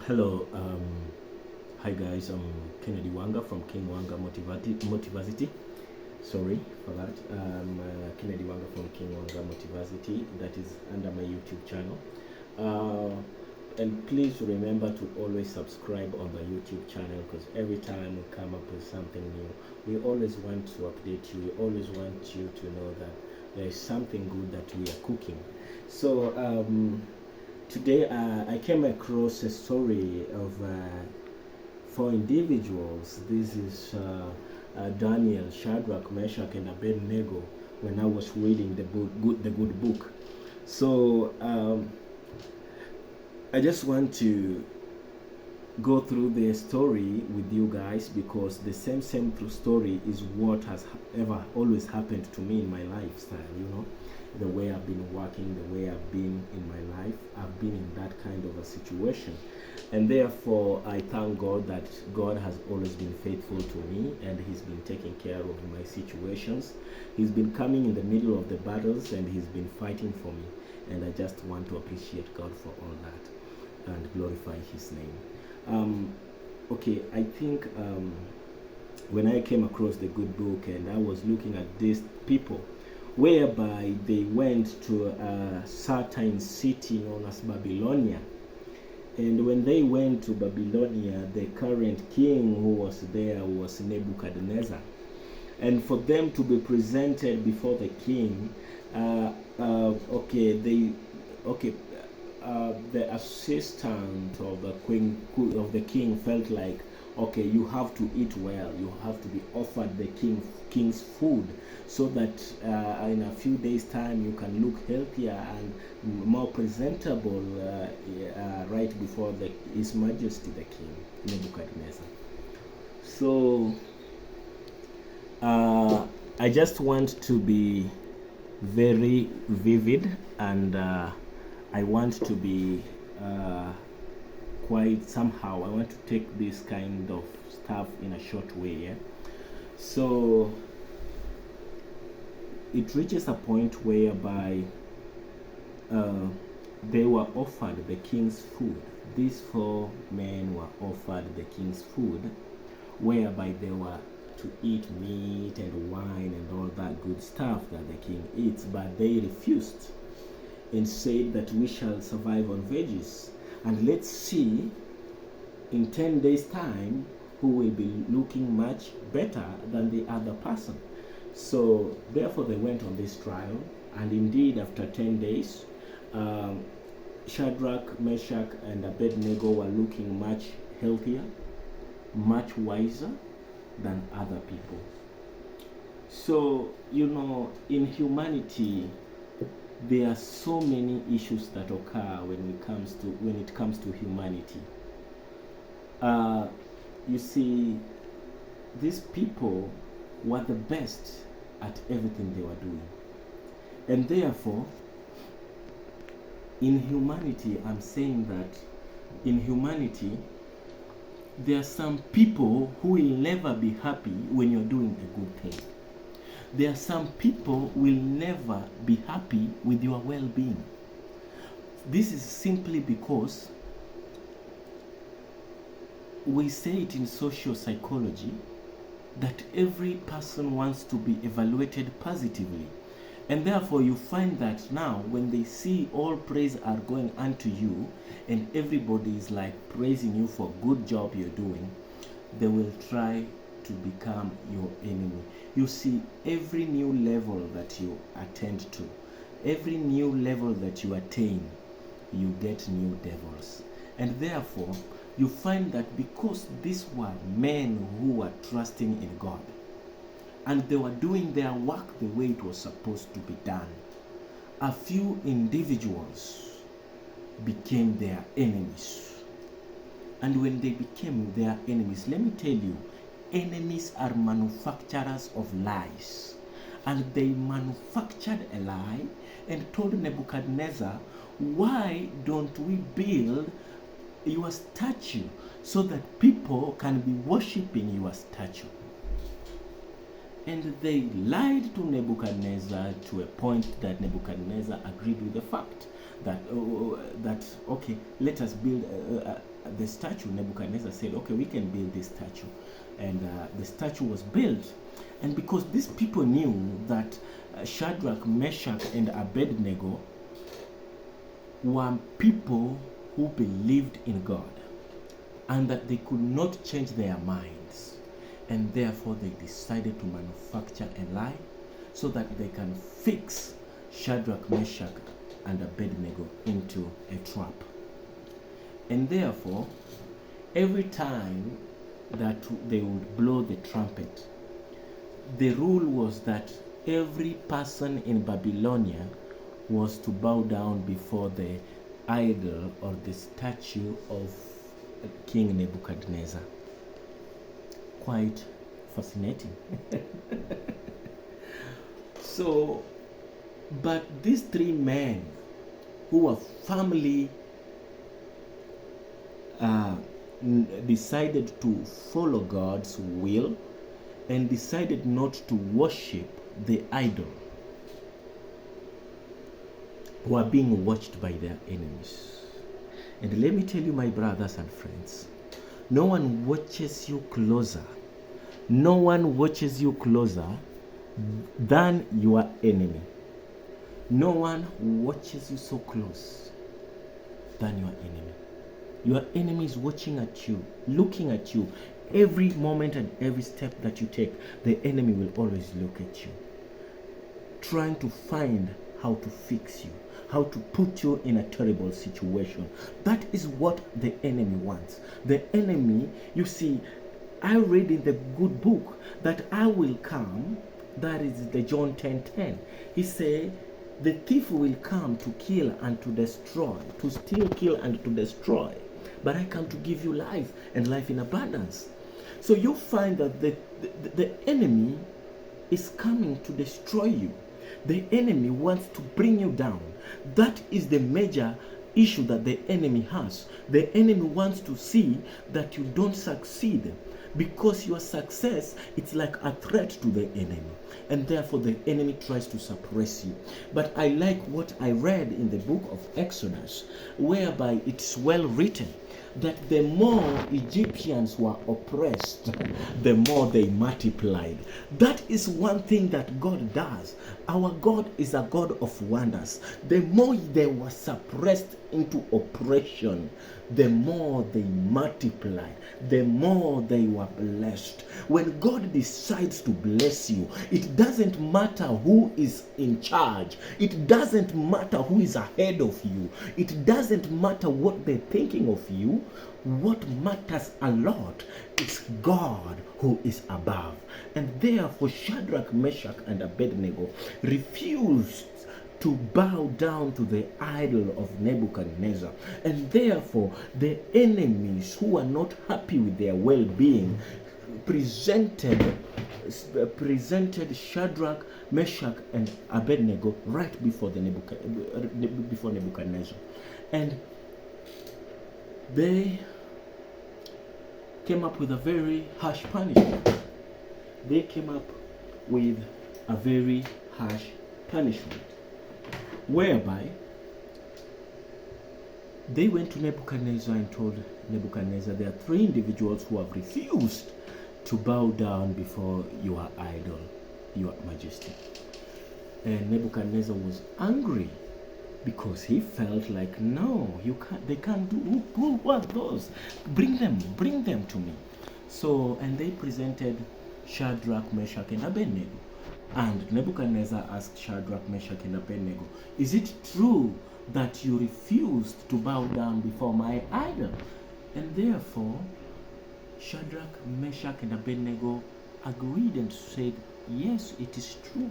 Hello, hi guys. I'm Kennedy Wanga from King Wanga Motivacity. Sorry for that. Kennedy Wanga from King Wanga Motivacity. That is under my YouTube channel. And please remember to always subscribe on my YouTube channel, because every time we come up with something new, we always want to update you. We always want you to know that there is something good that we are cooking. So today I came across a story of four individuals. This is Daniel, Shadrach, Meshach, and Abednego. When I was reading the good book, so I just want to go through the story with you guys, because the same true story is what has ever always happened to me in my lifestyle. You know, the way I've been working, the way I've been in my life, I've been in that kind of a situation. And therefore I thank God that God has always been faithful to me, and he's been taking care of my situations. He's been coming in the middle of the battles, and he's been fighting for me. And I just want to appreciate God for all that and glorify his name. Okay, I think when I came across the good book and I was looking at these people, whereby they went to a certain city known as Babylonia. And when they went to Babylonia, the current king who was there was Nebuchadnezzar. And for them to be presented before the king, the assistant of the king felt like, okay, you have to eat well, you have to be offered the king's food, so that in a few days time you can look healthier and more presentable right before his majesty the king Nebuchadnezzar. So I just want to be very vivid, and I want to be quite somehow, I want to take this kind of stuff in a short way. Yeah? So it reaches a point whereby they were offered the king's food. These four men were offered the king's food, whereby they were to eat meat and wine and all that good stuff that the king eats, but they refused and said that we shall survive on veggies, and let's see in 10 days time who will be looking much better than the other person. So therefore they went on this trial, and indeed after 10 days Shadrach, Meshach, and Abednego were looking much healthier, much wiser than other people. So, you know, in humanity there are so many issues that occur when it comes to humanity. You see, these people were the best at everything they were doing, and therefore in humanity, I'm saying that in humanity there are some people who will never be happy when you're doing a good thing. There are some people who will never be happy with your well-being. This is simply because we say it in social psychology that every person wants to be evaluated positively. And therefore you find that now when they see all praise are going unto you, and everybody is like praising you for good job you're doing, they will try to become your enemy. You see, every new level that you attend to, every new level that you attain, you get new devils. And therefore you find that because these were men who were trusting in God, and they were doing their work the way it was supposed to be done, a few individuals became their enemies. And when they became their enemies, let me tell you, enemies are manufacturers of lies. And they manufactured a lie and told Nebuchadnezzar, why don't we build your statue so that people can be worshipping your statue? And they lied to Nebuchadnezzar to a point that Nebuchadnezzar agreed with the fact that okay, let us build the statue. Nebuchadnezzar said, okay, we can build this statue, and the statue was built. And because these people knew that Shadrach, Meshach, and Abednego were people who believed in God, and that they could not change their minds, and therefore they decided to manufacture a lie so that they can fix Shadrach, Meshach, and Abednego into a trap. And therefore, every time that they would blow the trumpet, the rule was that every person in Babylonia was to bow down before the idol or the statue of King Nebuchadnezzar. Quite fascinating. So, but these three men who were firmly decided to follow God's will and decided not to worship the idol were being watched by their enemies. And let me tell you, my brothers and friends, no one watches you closer. No one watches you closer than your enemy. No one watches you so close than your enemy. Your enemy is watching at you, looking at you. Every moment and every step that you take, the enemy will always look at you, trying to find how to fix you, how to put you in a terrible situation. That is what the enemy wants. The enemy, you see, I read in the good book that I will come, that is the John 10:10. He said, the thief will come to kill and to destroy, to steal, kill, and to destroy. But I come to give you life, and life in abundance. So you find that the enemy is coming to destroy you. The enemy wants to bring you down. That is the major issue that the enemy has. The enemy wants to see that you don't succeed, because your success, it's like a threat to the enemy, and therefore the enemy tries to suppress you. But I like what I read in the book of Exodus, whereby it's well written that the more Egyptians were oppressed, the more they multiplied. That is one thing that God does. Our God is a God of wonders. The more they were suppressed into oppression, the more they multiplied, the more they were blessed. When God decides to bless you, it doesn't matter who is in charge. It doesn't matter who is ahead of you. It doesn't matter what they're thinking of you. What matters a lot is God who is above. And therefore Shadrach, Meshach, and Abednego refused to bow down to the idol of Nebuchadnezzar. And therefore the enemies who are not happy with their well-being presented Shadrach, Meshach, and Abednego right before Nebuchadnezzar. And they came up with a very harsh punishment. They came up with a very harsh punishment, whereby they went to Nebuchadnezzar and told Nebuchadnezzar, there are three individuals who have refused to bow down before your idol, your majesty. And Nebuchadnezzar was angry, because he felt like, no, you can't, they can't do, who are those? Bring them to me. So, and they presented Shadrach, Meshach, and Abednego. And Nebuchadnezzar asked Shadrach, Meshach, and Abednego, is it true that you refused to bow down before my idol? And therefore, Shadrach, Meshach, and Abednego agreed and said, yes, it is true.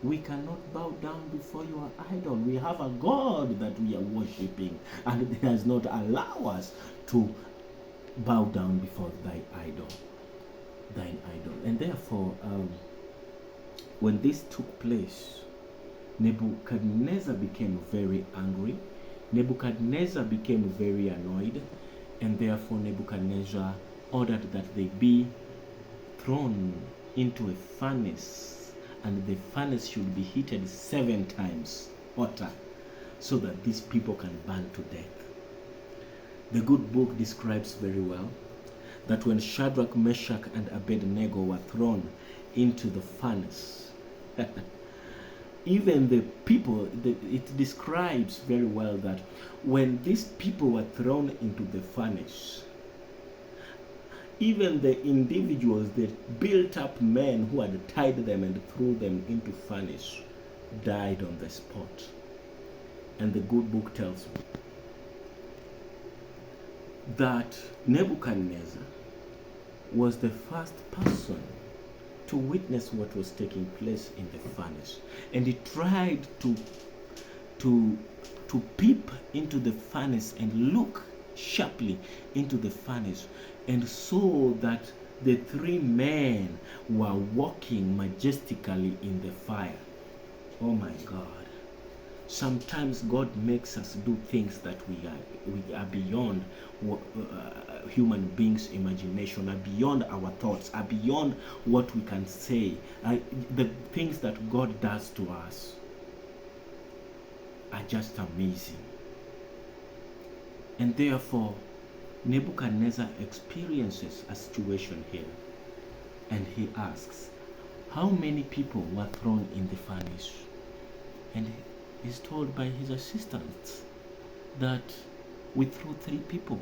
We cannot bow down before your idol. We have a God that we are worshipping, and it does not allow us to bow down before thine idol. And therefore, when this took place, Nebuchadnezzar became very angry. Nebuchadnezzar became very annoyed, and therefore Nebuchadnezzar ordered that they be thrown into a furnace, and the furnace should be heated 7 times hotter, so that these people can burn to death. The good book describes very well that when Shadrach, Meshach, and Abednego were thrown into the furnace, even the people, it describes very well that when these people were thrown into the furnace, even the individuals, the built up men who had tied them and threw them into furnace, died on the spot. And the good book tells me that Nebuchadnezzar was the first person to witness what was taking place in the furnace, and he tried to peep into the furnace and look sharply into the furnace, and saw that the three men were walking majestically in the fire. Oh my God. Sometimes God makes us do things that we are beyond human beings' imagination, are beyond our thoughts, are beyond what we can say. The things that God does to us are just amazing. And therefore, Nebuchadnezzar experiences a situation here, and he asks, how many people were thrown in the furnace? And is told by his assistants that we threw 3 people.